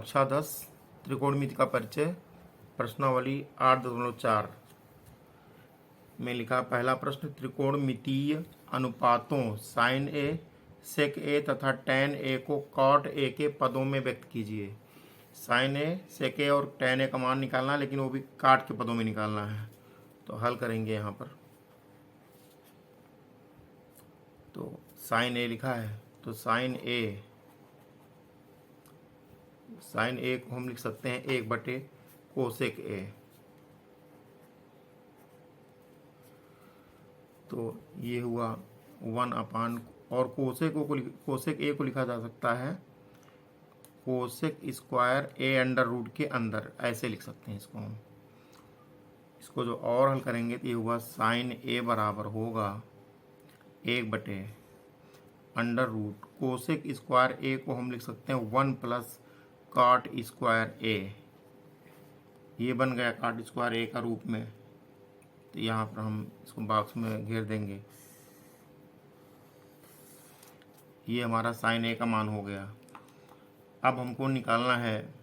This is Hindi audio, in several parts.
कक्षा 10 त्रिकोणमिति का परिचय प्रश्नावली 8.4 में लिखा। पहला प्रश्न, त्रिकोणमितीय अनुपातों साइन ए, सेक ए तथा टेन ए को कॉट ए के पदों में व्यक्त कीजिए। साइन ए, सेक ए और टेन ए का मान निकालना है, लेकिन वो भी काट के पदों में निकालना है। तो हल करेंगे यहाँ पर। तो साइन ए लिखा है, तो साइन ए को हम लिख सकते हैं 1/कोसेक ए। तो ये हुआ 1/, और कोसेक ए को लिखा जा सकता है cosec square A under root के अंदर, ऐसे लिख सकते हैं इसको हम। इसको जो और हल करेंगे तो ये हुआ साइन ए बराबर होगा 1/√। कोसेक स्क्वायर ए को हम लिख सकते हैं 1 + कॉट स्क्वायर ए। ये बन गया कॉट स्क्वायर ए का रूप में। तो यहाँ पर हम इसको बॉक्स में घेर देंगे। ये हमारा साइन ए का मान हो गया। अब हमको निकालना है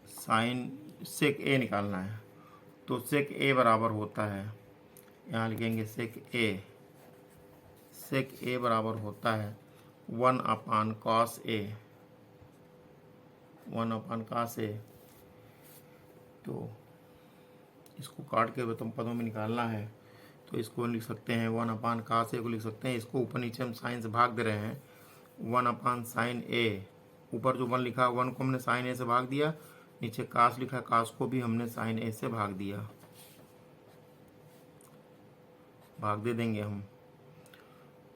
साइन सेक ए निकालना है। तो सेक ए बराबर होता है, यहाँ लिखेंगे सेक ए बराबर होता है 1/cos ए। 1/cos ए। तो इसको काट के पदों में निकालना है। तो इसको लिख सकते हैं 1/cos ए को लिख सकते हैं। इसको ऊपर नीचे हम साइन से भाग दे रहे हैं। 1/sin ए, ऊपर जो 1 लिखा है 1 को हमने साइन ए से भाग दिया, नीचे कास लिखा है कास को भी हमने साइन ए से भाग दिया, भाग दे देंगे हम।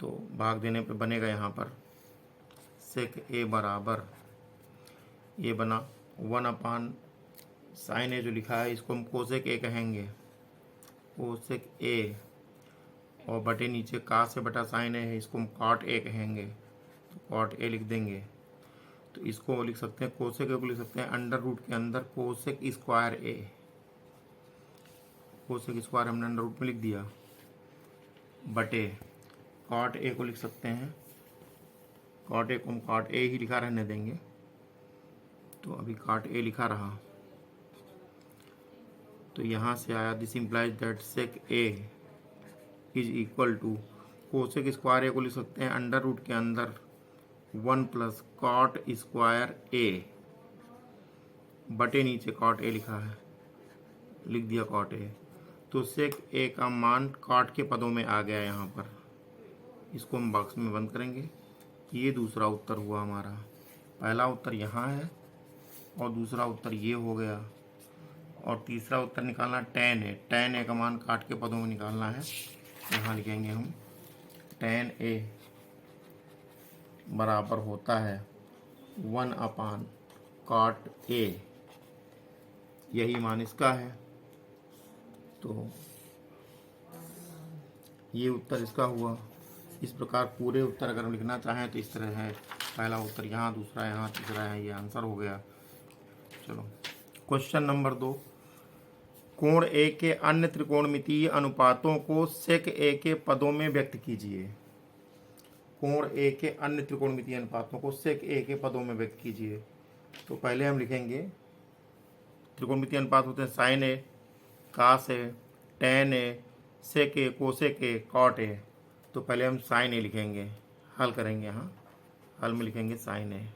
तो भाग देने पे बनेगा यहाँ पर सेक ए बराबर, ये बना 1/sin ए जो लिखा है इसको हम कोसेक ए कहेंगे, कोसेक ए, और बटे नीचे का से बटा साइन ए है, इसको हम कॉट ए कहेंगे। तो कॉट ए लिख देंगे। तो इसको लिख सकते हैं कोसेक ए को लिख सकते हैं अंडर रूट के अंदर कोसेक स्क्वायर ए। कोसेक स्क्वायर हमने अंडर रूट में लिख दिया, बटे कॉट ए को लिख सकते हैं, कॉट ए को हम कॉट ए ही लिखा रहने देंगे। तो अभी कॉट ए लिखा रहा। तो यहाँ से आया this implies that sec A is equal to, cosec square A को लिख सकते हैं अंडर रूट के अंदर 1 + कॉट स्क्वायर ए, बटे नीचे कॉट ए लिखा है, लिख दिया कॉट ए। तो सेक ए का मान कॉट के पदों में आ गया यहाँ पर। इसको हम बॉक्स में बंद करेंगे। ये दूसरा उत्तर हुआ हमारा। पहला उत्तर यहाँ है और दूसरा उत्तर ये हो गया। और तीसरा उत्तर निकालना टेन ए। टेन ए का मान काट के पदों में निकालना है। यहाँ लिखेंगे हम टेन ए बराबर होता है 1/cot ए। यही मान इसका है। तो ये उत्तर इसका हुआ। इस प्रकार पूरे उत्तर अगर हम लिखना चाहें तो इस तरह है। पहला उत्तर यहाँ, दूसरा यहाँ, तीसरा है, ये आंसर हो गया। चलो क्वेश्चन नंबर 2, कोण ए के अन्य त्रिकोणमितीय अनुपातों को सेक ए के पदों में व्यक्त कीजिए। कोण ए के अन्य त्रिकोणमितीय अनुपातों को सेक ए के पदों में व्यक्त कीजिए। तो पहले हम लिखेंगे त्रिकोणमितीय अनुपात होते हैं sine A, cos A, tan A, sec A, cosec A, cot A. तो पहले हम साइन ए लिखेंगे, हल करेंगे। यहाँ हल में लिखेंगे साइन ए।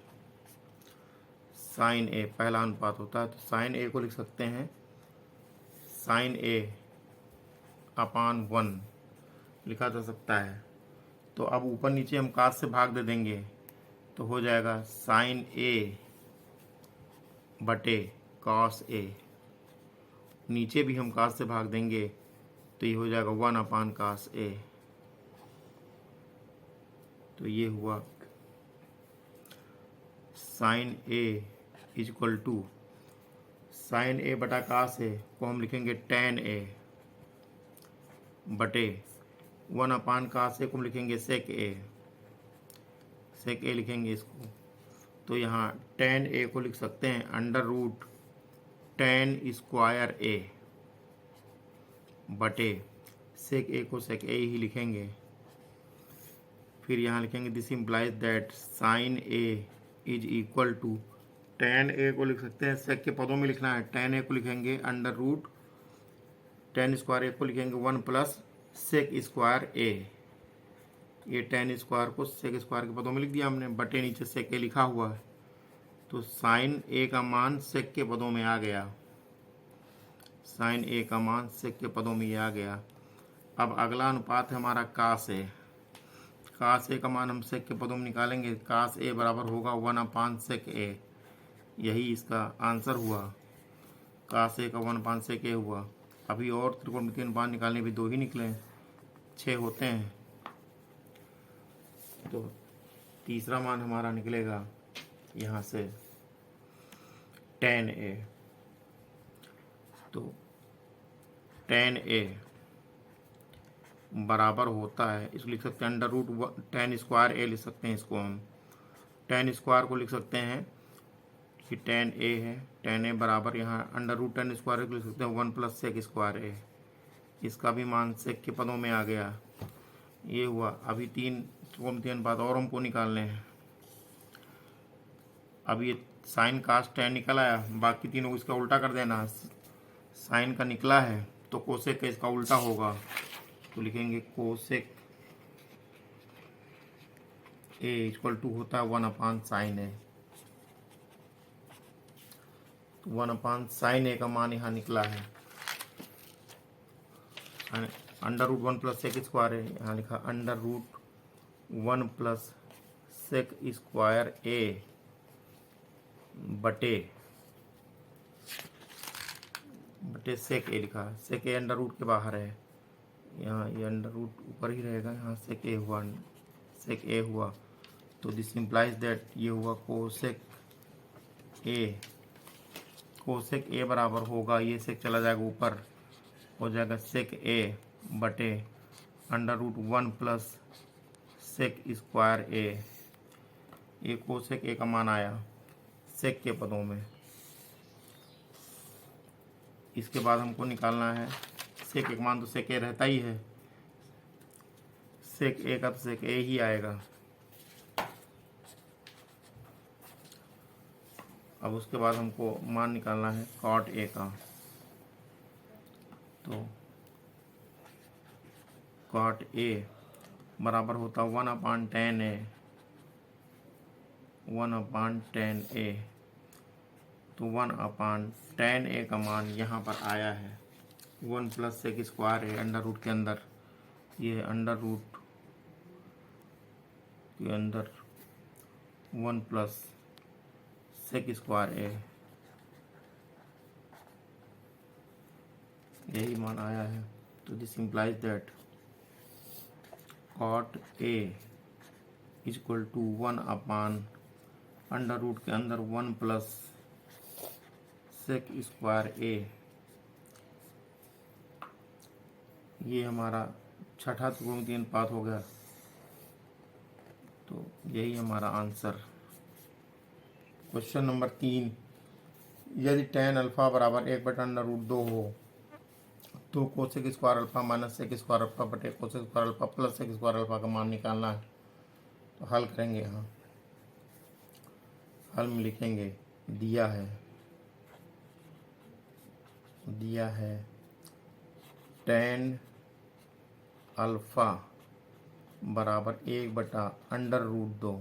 साइन ए पहला अनुपात होता है। तो साइन ए को लिख सकते हैं साइन A/1 लिखा जा सकता है। तो अब ऊपर नीचे हम कास से भाग दे देंगे तो हो जाएगा साइन ए बटे कॉस ए। नीचे भी हम कास से भाग देंगे तो ये हो जाएगा 1/cos ए। तो ये हुआ sine A is equal to sine A बटा कास ए को हम लिखेंगे टेन ए, बटे 1/cos ए को हम लिखेंगे सेक ए। सेक ए लिखेंगे इसको। तो यहाँ टेन ए को लिख सकते हैं under root ten square A, बटे सेक ए को सेक ए ही लिखेंगे। फिर यहाँ लिखेंगे this implies that sine A is equal to, tan A को लिख सकते हैं सेक के पदों में लिखना है, टेन ए को लिखेंगे under root ten square A को लिखेंगे one plus sec square A. ये टेन स्क्वायर को सेक स्क्वायर के पदों में लिख दिया हमने, बटे नीचे सेक ए लिखा हुआ है, तो साइन ए का मान सेक के पदों में आ गया, साइन ए का मान सेक के पदों में ये आ गया। अब अगला अनुपात है हमारा कास ए। कास ए का मान हम सेक के पदों में निकालेंगे, कास ए बराबर होगा वन अपान सेक ए, यही इसका आंसर हुआ, कास ए का वन अपान सेक ए हुआ। अभी और त्रिकोणमितीय अनुपात निकालने भी दो ही निकले, 6 होते हैं, तो तीसरा मान हमारा निकलेगा यहाँ से टेन ए। तो टेन ए बराबर होता है, इसको लिख सकते हैं अंडर रूट टेन स्क्वायर ए लिख सकते हैं, इसको हम टेन स्क्वायर को लिख सकते हैं कि टेन ए है, टेन ए बराबर यहाँ अंडर रूट टेन स्क्वायर को लिख सकते हैं वन प्लस सेक स्क्वायर ए, इसका भी मान सेक के पदों में आ गया, ये हुआ। अभी तीन अनुपात और हमको निकालने हैं। अब ये साइन कास टेन निकल आया, बाकी तीनों को इसका उल्टा कर देना, साइन का निकला है तो कोसेक का इसका उल्टा होगा, तो लिखेंगे कोसेक ए इक्वल टू होता है वन अपान साइन ए, तो वन अपान साइन ए का मान यहाँ निकला है, under root one plus sec square है, यहाँ लिखा under root one plus sec square A बटे सेक ए लिखा है, सेक ए अंडर रूट के बाहर है, यहाँ ये अंडर रूट ऊपर ही रहेगा, यहाँ सेक ए हुआ, सेक ए हुआ, तो दिस इम्प्लाइज दैट ये हुआ कोसेक ए, कोसेक ए बराबर होगा, ये सेक चला जाएगा ऊपर, हो जाएगा सेक ए बटे under root one plus sec square A. ये कोसेक ए का मान आया सेक के पदों में। इसके बाद हमको निकालना है सेक एक मान, तो सेक ए रहता ही है, सेक ए का तो सेक ए ही आएगा। अब उसके बाद हमको मान निकालना है कॉट ए का, तो कॉट ए बराबर होता वन अपान टेन ए, वन अपान टेन ए, तो वन अपान टेन ए का मान यहाँ पर आया है one plus sec square A under root के अंदर, ये अंडर रूट के अंदर one plus sec square A, यही मान आया है। तो this implies that cot A is equal to one upon under root के अंदर one plus sec square A, ये हमारा छठा त्रिकोणमितीय अनुपात हो गया, तो यही हमारा आंसर। क्वेश्चन नंबर 3, यदि टेन अल्फा बराबर 1/√2 हो तो cosec square alpha minus sec square alpha बटे cosec square alpha plus sec square alpha का मान निकालना है। तो हल करेंगे, यहाँ हल में लिखेंगे दिया है टेन अल्फा बराबर 1/√2,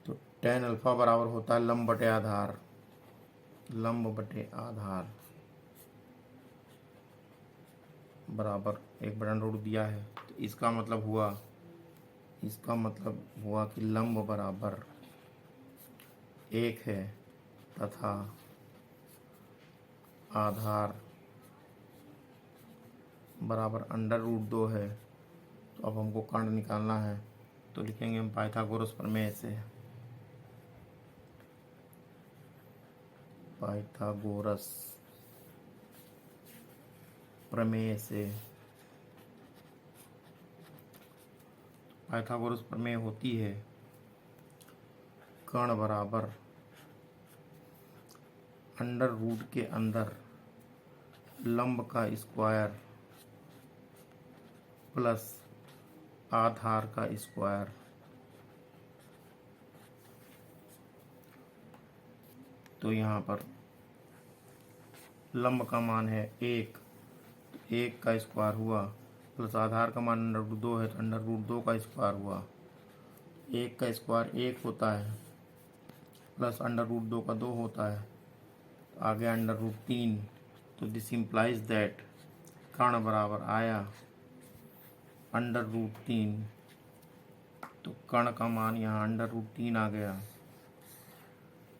तो टेन अल्फा बराबर होता है लंब बटे आधार, लंब बटे आधार बराबर 1/√2 दिया है, तो इसका मतलब हुआ कि लंब बराबर 1 है तथा आधार बराबर अंडर√2 है। तो अब हमको कर्ण निकालना है, तो लिखेंगे हम पाइथागोरस प्रमेय से, पाइथागोरस प्रमेय से। पाइथागोरस प्रमेय होती है कर्ण बराबर अंडर रूट के अंदर लंब का स्क्वायर प्लस आधार का स्क्वायर। तो यहाँ पर लंब का मान है 1, तो 1 का स्क्वायर हुआ, प्लस आधार का मान √2 है, तो √2 का स्क्वायर हुआ। 1 का स्क्वायर 1 होता है, प्लस √2 का 2 होता है, तो आ गया √3। तो दिस इम्प्लाइज दैट कर्ण बराबर आया √3। तो कर्ण का मान यहाँ √3 आ गया।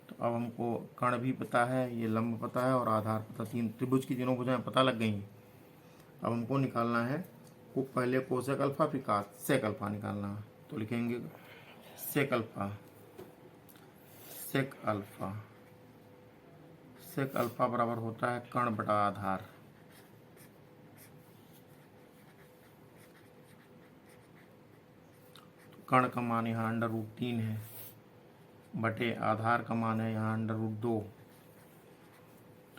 तो अब हमको कर्ण भी पता है, ये लंब पता है और आधार पता, तीन त्रिभुज की तीनों भुजाएं पता लग गई। अब हमको निकालना है को पहले कोसेक अल्फा फिर सेक अल्फा निकालना है। तो लिखेंगे sec alpha, sec alpha, sec alpha बराबर होता है कर्ण बटा आधार। तो कर्ण का मान यहाँ √3 है, बटे आधार का मान है यहाँ √2।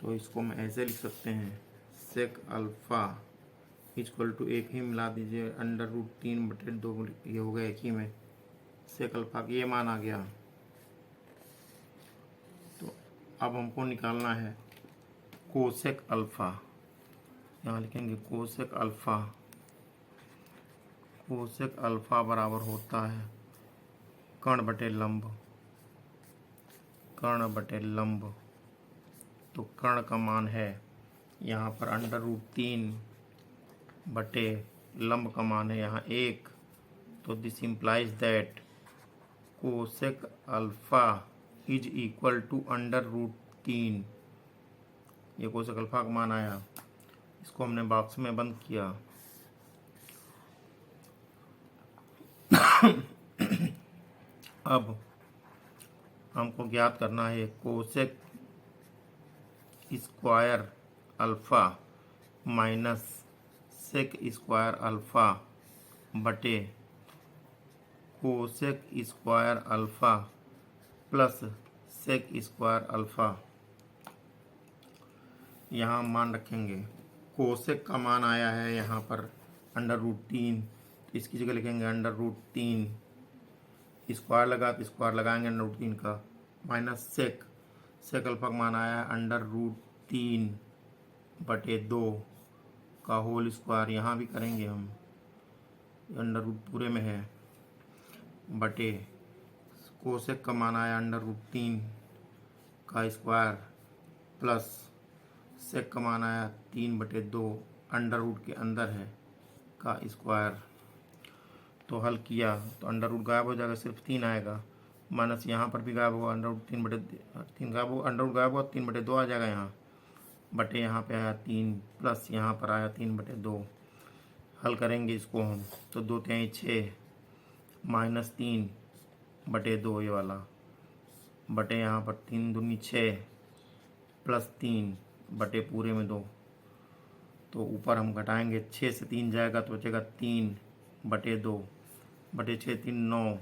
तो इसको हम ऐसे लिख सकते हैं, सेक अल्फा इक्वल टू, एक ही मिला दीजिए, √3 बटे 2, ये हो गया एक ही में। सेक अल्फा का ये मान आ गया। तो अब हमको निकालना है कोसेक अल्फा। यहाँ लिखेंगे कोसेक अल्फा, कोसेक अल्फा बराबर होता है कर्ण बटे लंब, कर्ण बटे लंब। तो कर्ण का मान है यहाँ पर √3 बटे लंब का मान है यहाँ 1। तो this implies that cosec alpha is equal to √3। ये कोसेक अल्फा का मान आया, इसको हमने बॉक्स में बंद किया। अब हमको ज्ञात करना है cosec square alpha minus sec square alpha बटे cosec square alpha plus sec square alpha. यहाँ मान रखेंगे, कोसेक का मान आया है यहाँ पर √3, तो इसकी जगह लिखेंगे √3, स्क्वायर लगा तो स्क्वायर लगाएंगे √3 का, माइनस सेक, सेक अल्फा का मान आया है √3 बटे 2 का होल स्क्वायर, यहाँ भी करेंगे हम, √ पूरे में है, बटे कोसेक का मान आया √3 का स्क्वायर प्लस सेक का मान आया 3 बटे 2 √ के अंदर है का स्क्वायर। तो हल किया तो √ गायब हो जाएगा, सिर्फ 3 आएगा, माइनस यहाँ पर भी गायब होगा, √3 बटे 3 गायब हो, √ गायब हुआ, 3 बटे 2 आ जाएगा यहाँ, बटे यहाँ पे आया 3 प्लस यहाँ पर आया 3 बटे 2। हल करेंगे इसको हम, तो 2 3 6 माइनस 3 बटे 2 ये वाला, बटे यहाँ पर 3 दूनी 6 प्लस 3 बटे पूरे में 2। तो ऊपर हम घटाएंगे, 6 से 3 जाएगा तो बचेगा 3 बटे 2, बटे 6 3 9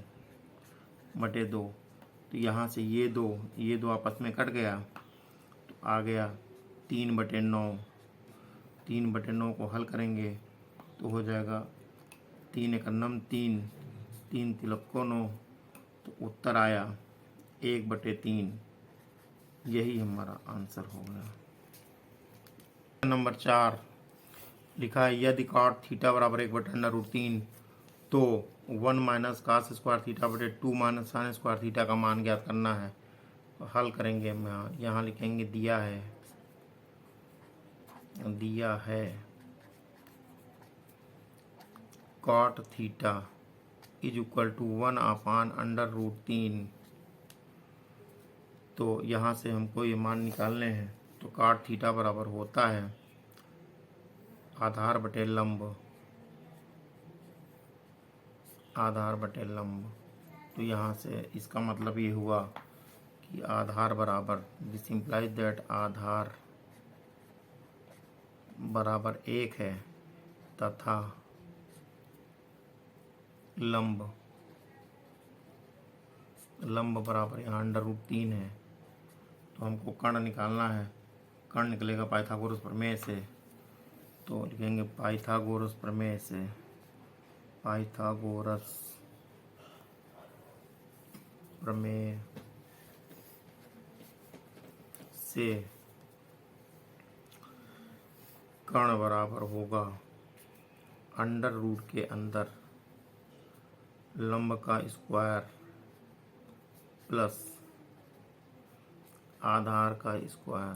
बटे 2। तो यहाँ से ये दो आपस में कट गया, तो आ गया 3 बटे 9। 3 बटे 9 को हल करेंगे तो हो जाएगा 3 एक 3, 3 तिलक को 9, तो उत्तर आया 1 बटे 3। यही हमारा आंसर हो गया। नंबर 4 लिखा है, यदि cot थीटा बराबर 1 बटे √3 तो 1 माइनस कास स्क्वायर थीटा बटे 2 माइनस साइन स्क्वायर थीटा का मान ज्ञात करना है। तो हल करेंगे हम, यहाँ लिखेंगे दिया है cot theta is equal to 1 upon √3। तो यहाँ से हमको ये मान निकालने हैं। तो cot थीटा बराबर होता है आधार बटे लंब, आधार बटे लंब। तो यहाँ से इसका मतलब ये हुआ कि आधार बराबर, दिस इम्प्लाइज दैट आधार बराबर 1 है तथा लंब बराबर यहाँ √3 है। तो हमको कर्ण निकालना है, कर्ण निकलेगा पाइथागोरस प्रमेय से। तो लिखेंगे पाइथागोरस प्रमेय से पाइथागोरस प्रमेय से कर्ण बराबर होगा अंडर रूट के अंदर लंब का स्क्वायर प्लस आधार का स्क्वायर।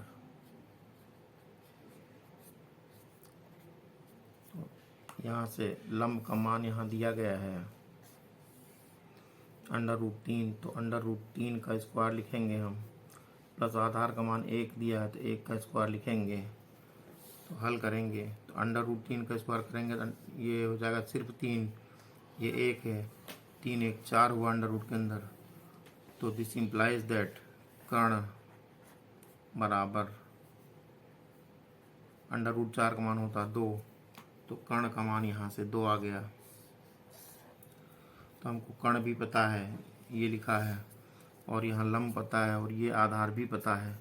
तो यहाँ से लंब का मान यहाँ दिया गया है √3, तो √3 का स्क्वायर लिखेंगे हम, प्लस आधार का मान 1 दिया है तो 1 का स्क्वायर लिखेंगे। तो हल करेंगे तो √3 का स्क्वायर करेंगे तो ये हो जाएगा सिर्फ 3, ये 1 है, 3 1 4 हुआ अंडर रूट के अंदर। तो दिस इम्प्लाइज दैट कर्ण बराबर √4 का मान होता है 2, तो कर्ण का मान यहाँ से 2 आ गया। तो हमको कर्ण भी पता है, ये लिखा है, और यहाँ लंब पता है, और ये आधार भी पता है।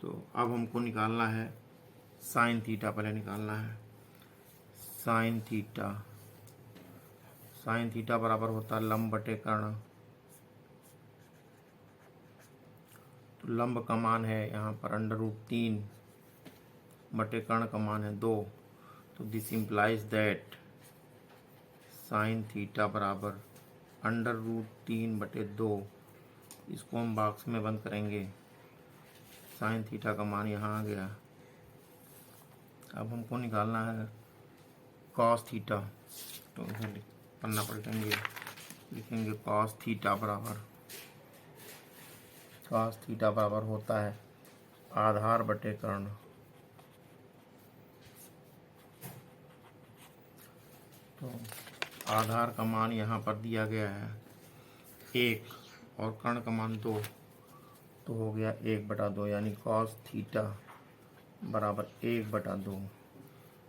तो अब हमको निकालना है साइन थीटा, पहले निकालना है साइन थीटा। साइन थीटा बराबर होता है लंब बटे कर्ण। तो लंब का मान है यहाँ पर √3 बटे कर्ण का मान है 2। तो this implies that sign theta बराबर √3 बटे 2। इसको हम बॉक्स में बंद करेंगे। साइन थीटा का मान यहाँ आ गया। अब हमको निकालना है कॉस थीटा। तो इधर पन्ना पलटेंगे, लिखेंगे कॉस थीटा बराबर होता है आधार बटे कर्ण। तो आधार का मान यहाँ पर दिया गया है 1 और कर्ण का मान 2, तो हो गया 1/2, यानी कॉस थीटा बराबर 1/2।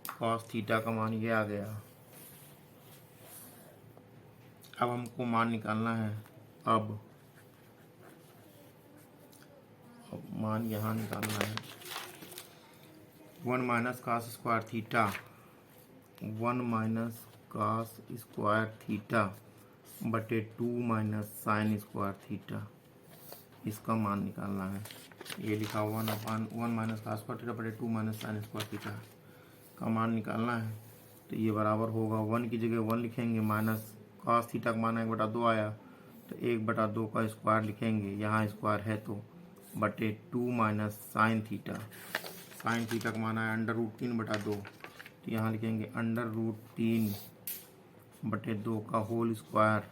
कॉस थीटा का मान ये आ गया। अब हमको मान निकालना है। अब मान यहाँ निकालना है 1 minus cos square theta, 1 minus cos square theta बटे 2 माइनस साइन स्क्वायर थीटा। इसका मान निकालना है। ये लिखा हुआ 1 माइनस कॉस स्क्वायर थीटा बटे 2 माइनस साइन स्क्वायर थीटा का मान निकालना है। तो ये बराबर होगा 1 की जगह 1 लिखेंगे, माइनस कॉस थीटा का मान 1/2 आया, तो 1/2 का स्क्वायर लिखेंगे, यहाँ स्क्वायर है तो, बटे 2 minus sine theta. Sine theta का मान आया √3/2, तो यहाँ लिखेंगे √3 बटे 2 का होल स्क्वायर।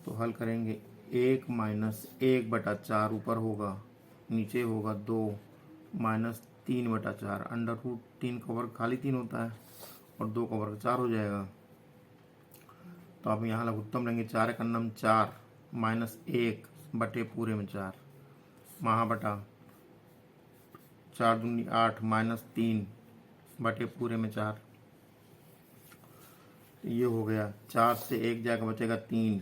तो हल करेंगे 1 माइनस 1/4 ऊपर होगा, नीचे होगा 2 माइनस 3/4। √3 का वर्ग खाली 3 होता है और 2 का वर्ग 4 हो जाएगा। तो अब यहाँ लघुत्तम लेंगे 4 का नम 4 माइनस 1 बटे पूरे में 4 महाबटा 4 दूनी 8 माइनस 3 बटे पूरे में 4। तो ये हो गया 4 से 1 जाएगा बचेगा 3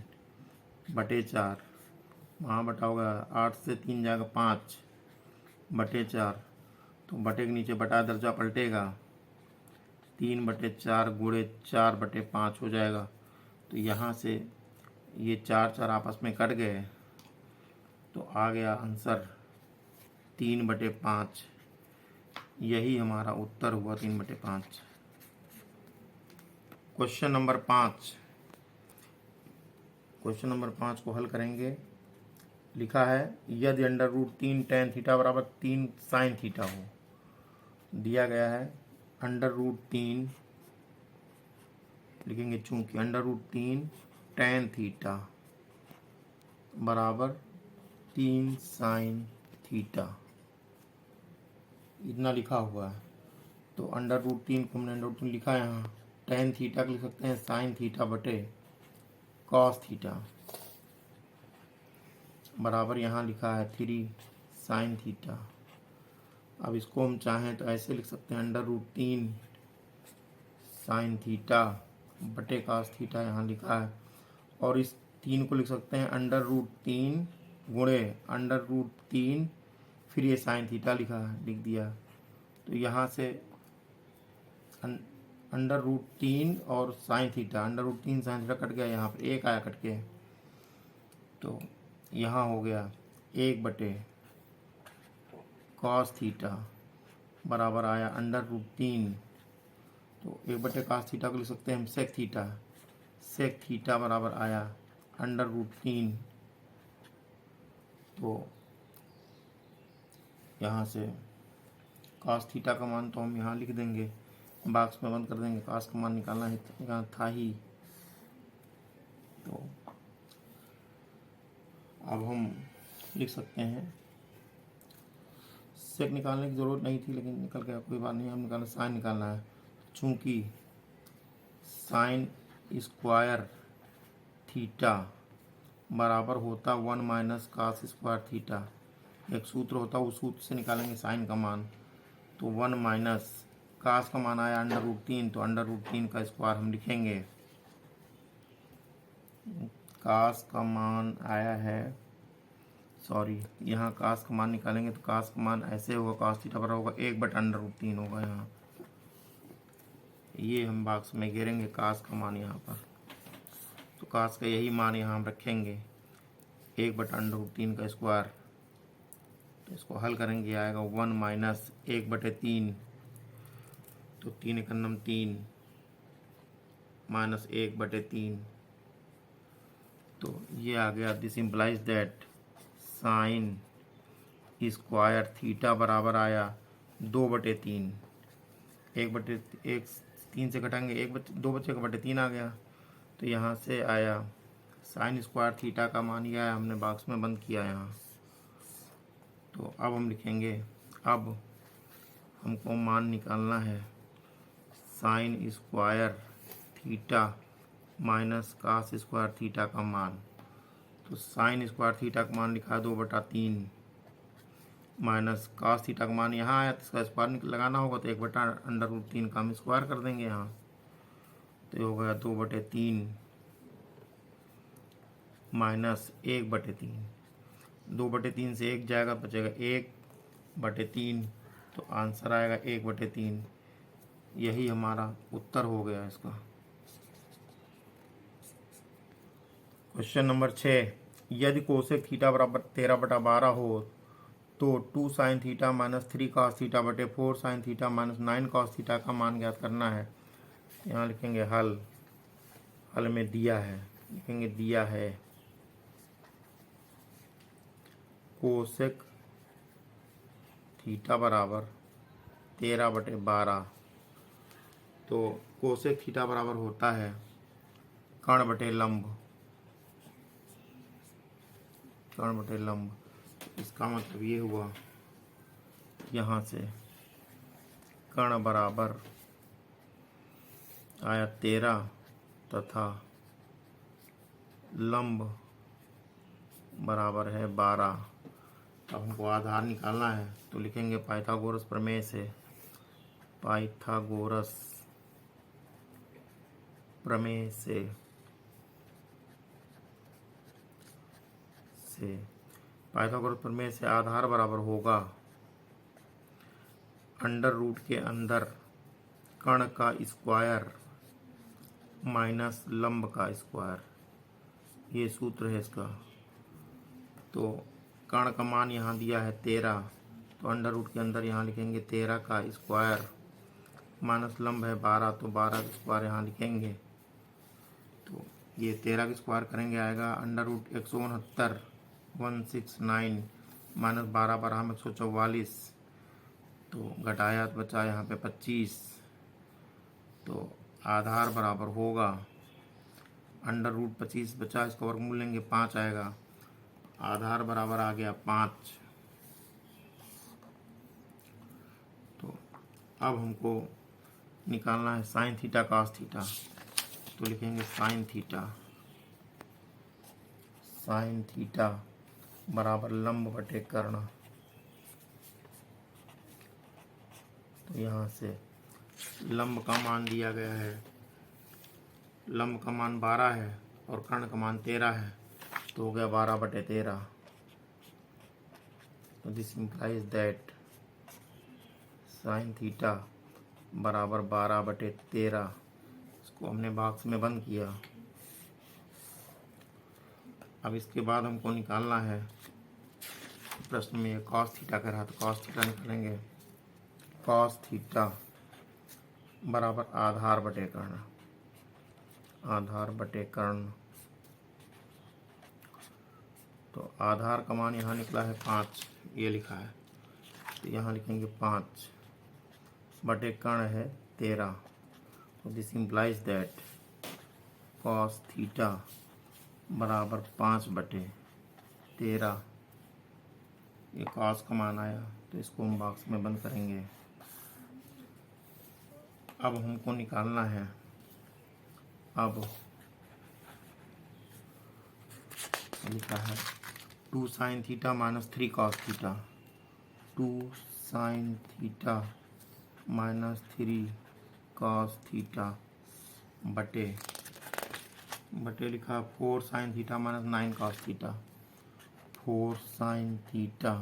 बटे 4 महाबटा होगा 8 से 3 जाएगा 5 बटे 4। तो बटे के नीचे बटा दर्जा पलटेगा, 3/4 गुणे 4/5 हो जाएगा। तो यहाँ से ये 4 आपस में कट गए, तो आ गया आंसर 3/5। यही हमारा उत्तर हुआ 3/5। Question number 5। क्वेश्चन नंबर 5 को हल करेंगे। लिखा है यदि √3 tan थीटा बराबर 3 sin थीटा हो। दिया गया है √3 लिखेंगे, चूंकि √3 tan थीटा बराबर 3 sin थीटा, इतना लिखा हुआ है। तो √3 को हमने √3 लिखा है यहाँ, tan थीटा को लिख सकते हैं sin थीटा बटे cos थीटा बराबर यहाँ लिखा है 3 sin थीटा। अब इसको हम चाहें तो ऐसे लिख सकते हैं √3 sin थीटा बटे cos थीटा, यहाँ लिखा है। और इस 3 को लिख सकते हैं √3 गुणे √3 फिर ये sin थीटा लिख दिया। तो यहाँ से अंडर रूट 3 और sine theta, under root 3 sine theta cut गया, यहाँ पर एक आया कट के, तो यहाँ हो गया 1 बटे कॉस थीटा बराबर आया अंडर रूट 3, तो 1 बटे कॉस थीटा को लिख सकते हैं हम सेक थीटा, सेक थीटा बराबर आया अंडर रूट 3, तो यहाँ से कॉस थीटा का मान तो हम यहाँ लिख देंगे, बॉक्स में बंद कर देंगे, कॉस का मान निकालना है यहाँ था ही, तो अब हम लिख सकते हैं, सेक निकालने की ज़रूरत नहीं थी लेकिन निकल गया, कोई बात नहीं, हम निकालना साइन निकालना है, चूँकि साइन स्क्वायर थीटा बराबर होता 1 माइनस कास स्क्वायर थीटा, एक सूत्र होता है, उस सूत्र से निकालेंगे साइन का मान, तो 1 माइनस कास का मान आया अंडर रूट 3, तो अंडर रूट 3 का स्क्वायर हम लिखेंगे, कास का मान आया है, सॉरी यहाँ कास का मान निकालेंगे तो कास का मान ऐसे होगा, कास थीटा बराबर होगा 1 बटा अंडर रूट 3 होगा यहाँ, ये हम बॉक्स में घेरेंगे कास का मान यहाँ पर, तो कास का यही मान यहाँ हम रखेंगे 1 बटा अंडर रूट 3 का स्क्वायर, तो इसको हल करेंगे आएगा 1 माइनस 1/3, तो 3 एकम 3 माइनस 1/3, तो ये आ गया, this implies that sign square theta बराबर आया 2/3, 1/3 से घटाएंगे 2 बचे का 3 आ गया, तो यहाँ से आया साइन स्क्वायर थीटा का मान यह है, हमने बॉक्स में बंद किया यहाँ, तो अब हम लिखेंगे, अब हमको मान निकालना है sine square theta minus cos square theta का मान, तो साइन स्क्वायर थीटा का मान लिखा है 2/3 माइनस कास थीटा का मान यहाँ आया, तो इसका स्क्वायर लगाना होगा, तो 1 बटा अंडर रूट 3 का हम स्क्वायर कर देंगे यहाँ, तो ये हो गया 2/3 माइनस 1/3, 2/3 से 1 जाएगा, बचेगा 1/3, तो आंसर आएगा 1/3, यही हमारा उत्तर हो गया इसका। क्वेश्चन नंबर 6, यदि कोसेक थीटा बराबर 13/12 हो तो 2 sine theta minus 3 cos theta बटे 4 sine theta minus 9 cos theta का मान ज्ञात करना है। यहाँ लिखेंगे हल, हल में दिया है, लिखेंगे दिया है कोसेक थीटा बराबर 13/12, तो कोसेक थीटा बराबर होता है कर्ण बटे लंब, कर्ण बटे लंब, इसका मतलब ये हुआ यहाँ से कर्ण बराबर आया 13 तथा लंब बराबर है 12। अब हमको आधार निकालना है, तो लिखेंगे पाइथागोरस प्रमेय से, पाइथागोरस प्रमेय से पाइथागोरस प्रमेय से आधार बराबर होगा अंडर रूट के अंदर कर्ण का स्क्वायर माइनस लंब का स्क्वायर, ये सूत्र है इसका। तो कर्ण का मान यहाँ दिया है 13, तो अंडर रूट के अंदर यहाँ लिखेंगे 13 का स्क्वायर माइनस लंब है 12, तो 12 का स्क्वायर यहाँ लिखेंगे, तो ये 13 का स्क्वायर करेंगे आएगा अंडर रूट 169 169 माइनस 12 12 में 144, तो घटाया तो बचा यहाँ पे 25, तो आधार बराबर होगा अंडर रूट 25 बचा, इसका वर्गमूल लेंगे 5 आएगा, आधार बराबर आ गया 5। तो अब हमको निकालना है साइन थीटा कास थीटा, तो लिखेंगे साइन थीटा, साइन थीटा बराबर लंब बटे कर्ण, तो यहाँ से लंब का मान दिया गया है, लंब का मान 12 है और कर्ण का मान 13 है, तो हो गया 12/13। तो this implies that sign theta बराबर 12/13। इसको हमने बॉक्स में बंद किया। अब इसके बाद हमको निकालना है, प्रश्न में ये कॉस थीटा कह रहा, तो कॉस थीटा निकालेंगे। कॉस थीटा बराबर आधार बटे कर्ण, आधार बटे कर्ण। तो आधार का मान यहाँ निकला है 5, ये लिखा है, तो यहाँ लिखेंगे 5 बटे कर्ण है 13। तो this implies that cos theta बराबर 5/13। ये कॉस का मान आया, तो इसको हम बॉक्स में बंद करेंगे। अब हमको निकालना है, अब लिखा है 2 sin theta minus 3 cos theta, 2 sin theta minus 3 cos theta बटे लिखा 4 sin theta minus 9 cos theta, 4 sin theta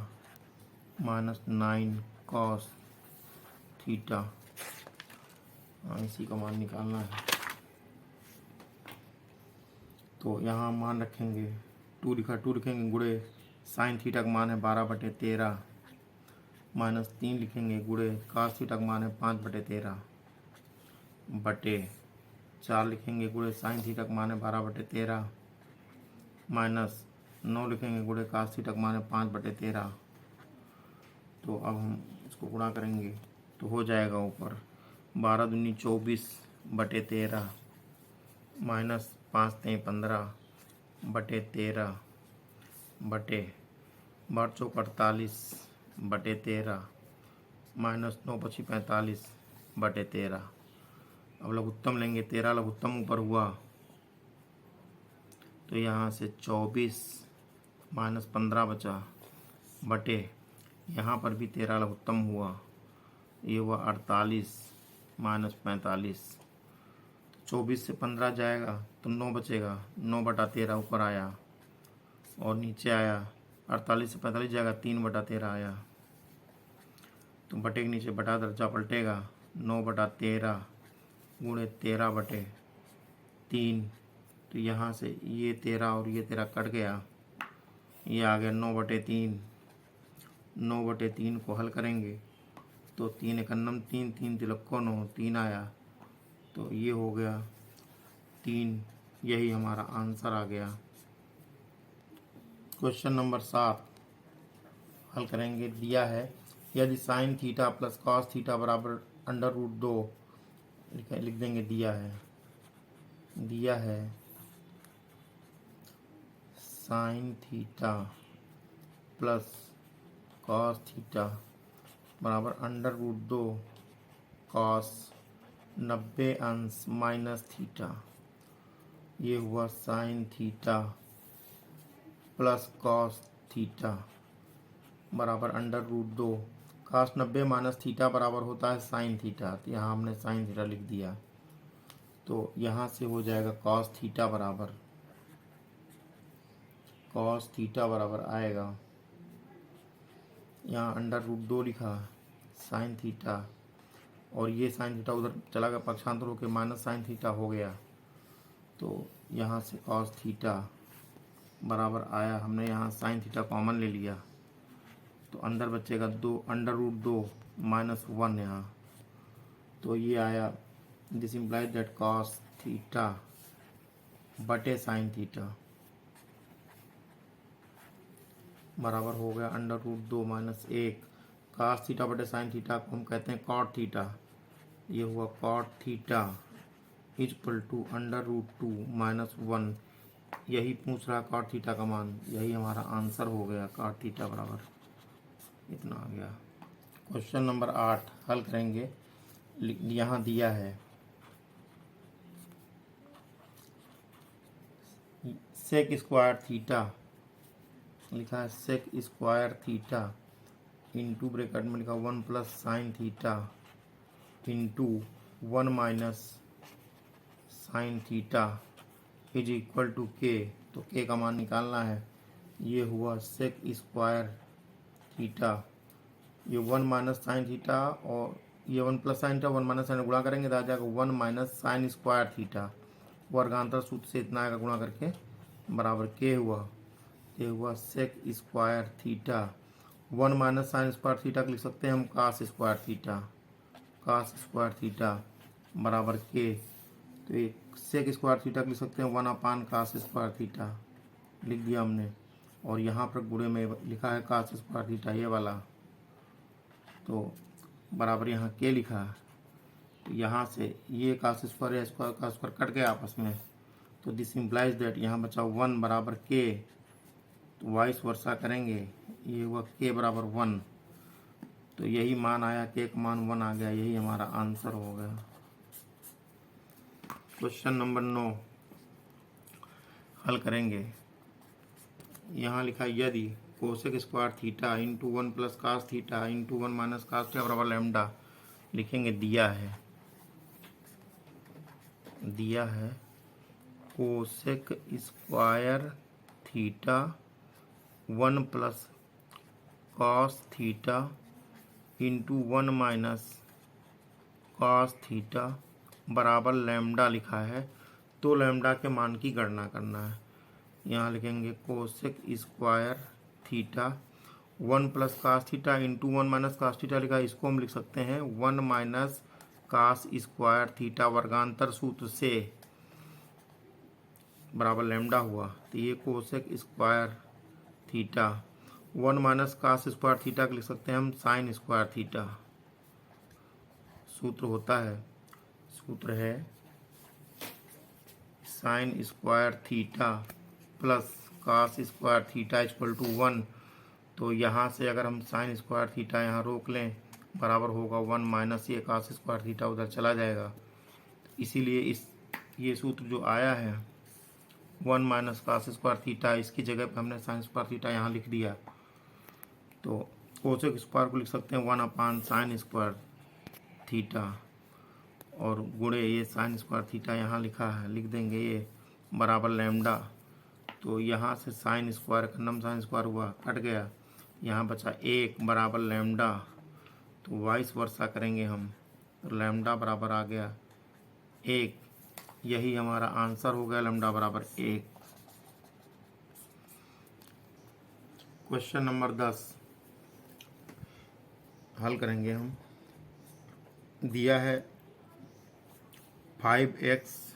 minus 9 cos theta. इसी का मान निकालना है। तो यहाँ मान रखेंगे 2 लिखा, 2 लिखेंगे गुणे साइन थीटा का मान है 12/13 माइनस 3 लिखेंगे गुणे कास थीटा का मान है 5/13 बटे 4 लिखेंगे गुणे साइन थीटा का मान है 12/13 माइनस 9 लिखेंगे गुणे कास थीटा का मान है 5/13। तो अब हम इसको गुणा करेंगे तो हो जाएगा ऊपर 12 दूनी 24/13 माइनस 5 3 15/13 बटे 12 चौक 48/13 माइनस 9 पची 45/13। अब लघुत्तम लेंगे, 13 लघुत्तम ऊपर हुआ, तो यहाँ से 24 माइनस 15 बचा बटे, यहाँ पर भी 13 लघुत्तम हुआ, ये हुआ 48 माइनस 45। 24 से 15 जाएगा तो 9 बचेगा, 9/13 ऊपर आया और नीचे आया। 48 से 45 जाएगा, 3/13 आया, तो बटे के नीचे बटा दर्जा पलटेगा, 9/13 गुणे 13/3। तो यहाँ से ये 13 और ये 13 कट गया, ये आ गया 9/3। 9/3 को हल करेंगे तो 3 एकन्नम 3, 3 तिलक्को 9, 3 आया, तो ये हो गया 3। यही हमारा आंसर आ गया। क्वेश्चन नंबर 7 हल करेंगे। दिया है यदि sine theta plus cos theta बराबर √2 लिख देंगे। दिया है sine theta plus cos theta बराबर √2 कॉस 90 अंश माइनस थीटा। ये हुआ sine theta plus cos theta बराबर √2 कॉस 90 माइनस थीटा बराबर होता है साइन थीटा। तो यहाँ हमने साइन थीटा लिख दिया, तो यहाँ से हो जाएगा कॉस थीटा बराबर आएगा, यहाँ √2 लिखा साइन थीटा, और ये साइन थीटा उधर चला गया, पक्षांतर होकर माइनस साइन थीटा हो गया, तो यहाँ से कॉस थीटा बराबर आया। हमने यहाँ साइन थीटा कॉमन ले लिया, तो अंदर बचेगा 2 √2 माइनस 1 यहाँ, तो ये आया। This implies that cos theta बटे साइन थीटा बराबर हो गया √2 माइनस 1। कॉस थीटा बटे साइन थीटा को हम कहते हैं कॉट थीटा। ये हुआ cot theta is equal to √2 minus 1। यही पूछ रहा कॉट थीटा का मान, यही हमारा आंसर हो गया। कॉट थीटा बराबर इतना आ गया। क्वेश्चन नंबर 8 हल करेंगे। यहाँ दिया है सेक स्क्वायर थीटा, लिखा है sec square theta into bracket में लिखा 1 plus sine theta into 1 minus sine theta is equal to K. तो के का मान निकालना है। ये हुआ सेक स्क्वायर थीटा, ये 1 माइनस साइन थीटा और ये 1 प्लस साइन था, 1 माइनस साइन गुणा करेंगे तो आ जाएगा 1 माइनस साइन स्क्वायर थीटा, वर्गांतर सूत्र से इतना आएगा गुणा करके, बराबर के हुआ, ये हुआ sec square theta. 1 minus sine square theta को लिख सकते हैं हम cos square theta, cos square theta बराबर के, तो एक सेक स्क्वायर थीटा को लिख सकते हैं 1 अपान कास स्क्वायर थीटा, लिख दिया हमने। और यहाँ पर गुणे में लिखा है कास स्क्वायर थीटा ये वाला, तो बराबर यहाँ के लिखा है, तो यहाँ से ये कास स्क्वायर या स्क्वायर का स्क्वायर कट गया आपस में, तो दिस इम्प्लाइज दैट यहाँ बचा 1 बराबर के, तो वाइस वर्सा करेंगे, ये हुआ के बराबर 1, तो यही मान आया, के का मान 1 आ गया, यही हमारा आंसर हो गया। क्वेश्चन नंबर 9 हल करेंगे। यहाँ लिखा यदि cosec square theta into 1 plus cos theta into 1 minus cos theta बराबर लैम्डा, लिखेंगे दिया है cosec square theta 1 plus cos theta into 1 minus cos theta बराबर लैम्डा लिखा है, तो लैम्डा के मान की गणना करना है। यहाँ लिखेंगे cosec square theta 1 plus cos theta into 1 minus cos theta लिखा है, इसको हम लिख सकते हैं 1 माइनस कास स्क्वायर थीटा वर्गांतर सूत्र से बराबर लैम्डा हुआ, तो ये cosec square theta 1 minus cos square theta को लिख सकते हैं हम साइन स्क्वायर थीटा। सूत्र है sine square theta plus cos square theta equal to 1, तो यहाँ से अगर हम साइन स्क्वायर थीटा यहाँ रोक लें बराबर होगा 1 माइनस ये कास स्क्वायर थीटा उधर चला जाएगा, इसीलिए ये सूत्र जो आया है 1 माइनस कास स्क्वायर थीटा, इसकी जगह पर हमने साइन स्क्वायर थीटा यहाँ लिख दिया, तो कोसेक स्क्वायर को लिख सकते हैं 1 अपान साइन स्क्वायर थीटा, और गुणे ये साइन स्क्वायर थीटा यहाँ लिखा है, लिख देंगे ये बराबर लैम्डा, तो यहाँ से साइन स्क्वायर का नम साइन स्क्वायर हुआ कट गया, यहाँ बचा 1 बराबर लैम्डा, तो वाइस वर्सा करेंगे हम, तो लैम्डा बराबर आ गया 1, यही हमारा आंसर हो गया, लैम्डा बराबर 1। क्वेश्चन नंबर 10 हल करेंगे हम। दिया है 5x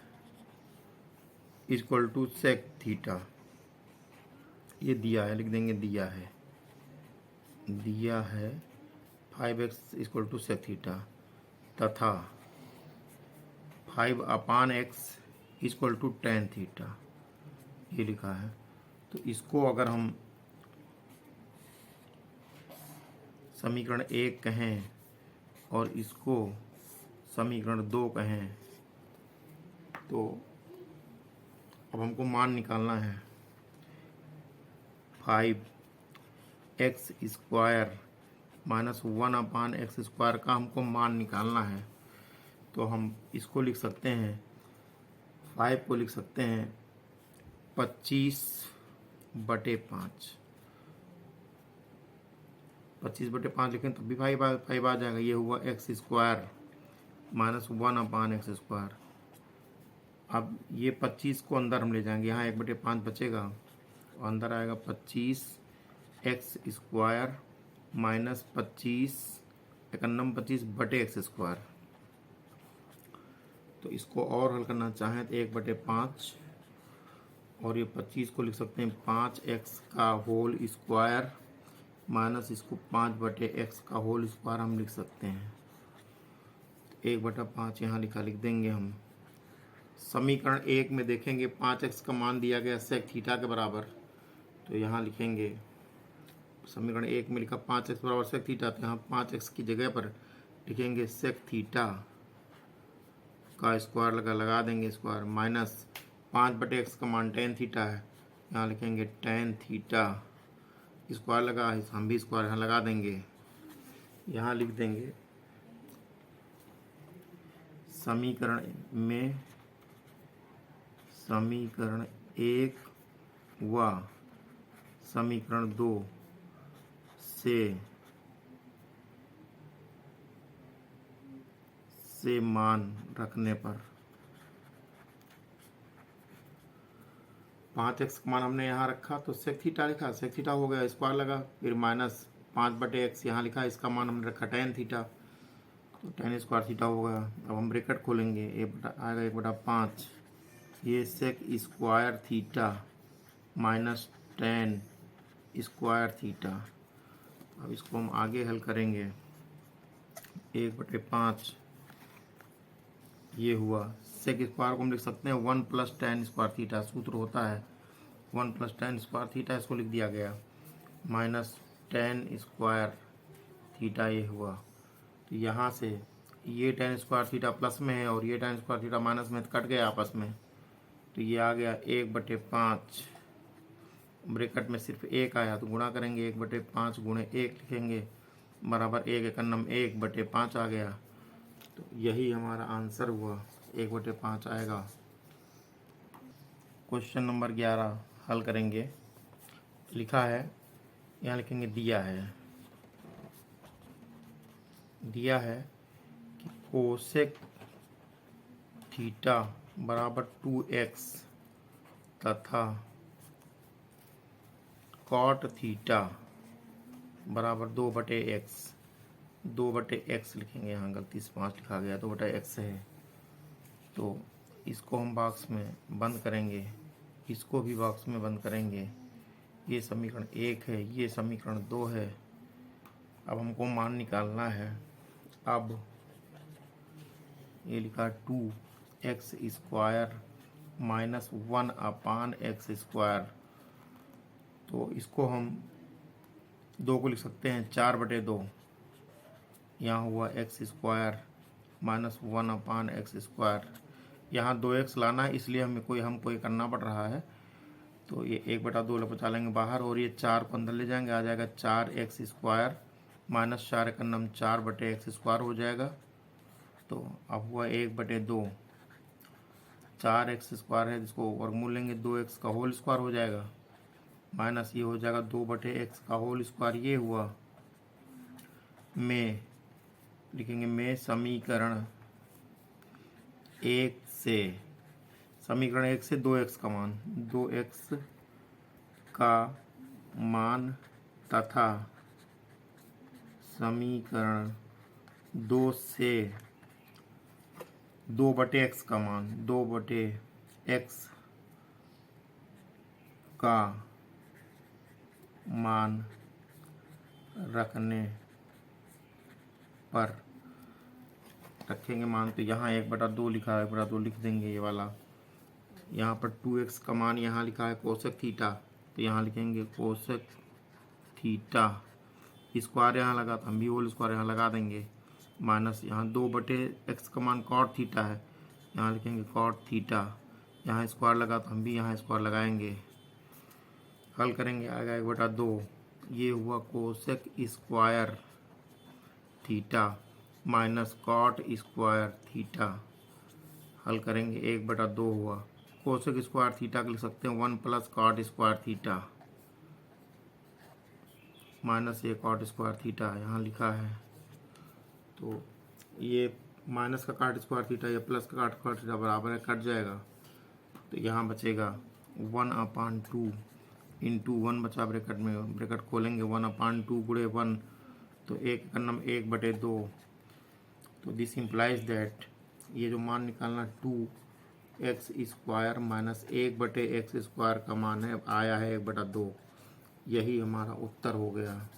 equal to sec theta, ये दिया है, लिख देंगे दिया है 5x equal to sec theta तथा 5 upon x equal to tan theta, ये लिखा है। तो इसको अगर हम समीकरण 1 कहें और इसको समीकरण 2 कहें, तो अब हमको मान निकालना है 5x स्क्वायर माइनस 1 अपान एक्स स्क्वायर का हमको मान निकालना है, तो हम इसको लिख सकते हैं 5 को लिख सकते हैं 25/5, 25/5 लिखें तब भी 5 आ जाएगा, ये हुआ एक्स स्क्वायर माइनस 1 अपान एक्स स्क्वायर। अब ये 25 को अंदर हम ले जाएंगे, यहाँ 1/5 बचेगा, अंदर आएगा 25x square minus 25 51 25/x square. तो इसको और हल करना चाहें तो 1/5 और ये 25 को लिख सकते हैं 5x का होल स्क्वायर माइनस इसको 5/x का होल स्क्वायर हम लिख सकते हैं। 1/5 यहाँ लिख देंगे हम। समीकरण 1 में देखेंगे 5x का मान दिया गया सेक थीटा के बराबर, तो यहाँ लिखेंगे समीकरण 1 में लिखा 5x बराबर सेक थीटा, तो यहाँ 5x की जगह पर लिखेंगे सेक थीटा का स्क्वायर लगा देंगे स्क्वायर, माइनस 5/x का मान टेन थीटा है, यहाँ लिखेंगे टेन थीटा, स्क्वायर लगा हम भी स्क्वायर यहाँ लगा देंगे। यहाँ लिख देंगे समीकरण 1 व समीकरण 2 से से मान रखने पर 5x का मान हमने यहाँ रखा तो सेक थीटा लिखा, सेक थीटा हो गया, स्क्वायर लगा, फिर माइनस 5/x यहाँ लिखा, इसका मान हमने रखा tan थीटा, तो tan स्क्वायर थीटा हो गया। अब हम ब्रैकेट खोलेंगे, आएगा 1/5, ये sec square theta minus tan square theta. अब इसको हम आगे हल करेंगे, 1/5 ये हुआ, सेक स्क्वायर को हम लिख सकते हैं 1 + tan स्क्वायर थीटा, सूत्र होता है 1 + tan स्क्वायर थीटा, इसको लिख दिया गया, माइनस tan स्क्वायर थीटा ये हुआ। तो यहाँ से ये tan स्क्वायर थीटा प्लस में है और ये tan स्क्वायर थीटा माइनस में, कट गए आपस में, तो ये आ गया 1/5, ब्रैकेट में सिर्फ 1 आया तो गुणा करेंगे, 1/5 गुणे 1 लिखेंगे बराबर 1 आ गया। तो यही हमारा आंसर हुआ, 1/5 आएगा। क्वेश्चन नंबर 11 हल करेंगे। लिखा है, यहाँ लिखेंगे दिया है कि कोसेक थीटा बराबर 2x तथा कॉट थीटा बराबर 2/x, 2/x लिखेंगे, यहाँ गलती से 5 लिखा गया, 2/x है। तो इसको हम बॉक्स में बंद करेंगे, इसको भी बॉक्स में बंद करेंगे। ये समीकरण 1 है, ये समीकरण 2 है। अब हमको मान निकालना है। अब ये लिखा 2x स्क्वायर माइनस 1/x², तो इसको हम 2 को लिख सकते हैं 4/2, यहाँ हुआ x स्क्वायर माइनस 1/x²। यहाँ 2x लाना है, इसलिए हमको ये करना पड़ रहा है। तो ये 1/2 बचा लेंगे बाहर, और ये 4 को अंदर ले जाएंगे, आ जाएगा 4x² माइनस 4 हो जाएगा। तो अब हुआ 1/2, 4x² है जिसको वर्गमूल लेंगे, 2x का होल स्क्वायर हो जाएगा, माइनस ये हो जाएगा 2/x का होल स्क्वायर। ये हुआ, में लिखेंगे में समीकरण 1 से 2x का मान, 2x का मान तथा समीकरण 2 से 2/x का मान, 2/x का मान रखने पर रखेंगे मान। तो यहाँ 1/2 लिखा है, 1/2 लिख देंगे ये वाला। यहाँ पर 2x का मान यहाँ लिखा है कोसेक थीटा, तो यहाँ लिखेंगे कोसेक थीटा, स्क्वायर यहाँ लगा तो हम भी होल स्क्वायर यहाँ लगा देंगे, माइनस यहाँ 2/x का मान कॉट थीटा है, यहाँ लिखेंगे कॉट थीटा, यहाँ स्क्वायर लगा तो हम भी यहाँ स्क्वायर लगाएंगे। हल करेंगे, आएगा 1/2, ये हुआ cosec square theta minus cot square theta. हल करेंगे, 1/2 हुआ, कोसेक स्क्वायर थीटा को लिख सकते हैं 1 + कॉट स्क्वायर थीटा, माइनस ये कॉट स्क्वायर थीटा यहाँ लिखा है। तो ये माइनस का कॉट स्क्वायर थीटा या प्लस का कॉट स्क्वायर थीटा बराबर है, कट जाएगा। तो यहाँ बचेगा 1/2 इंटू 1 बचा ब्रैकेट में, ब्रैकेट खोलेंगे 1/2 गुणे 1, तो 1/2। तो दिस इम्प्लाइज दैट ये जो मान निकालना 2x² माइनस 1/x² का मान है, आया है 1/2, यही हमारा उत्तर हो गया।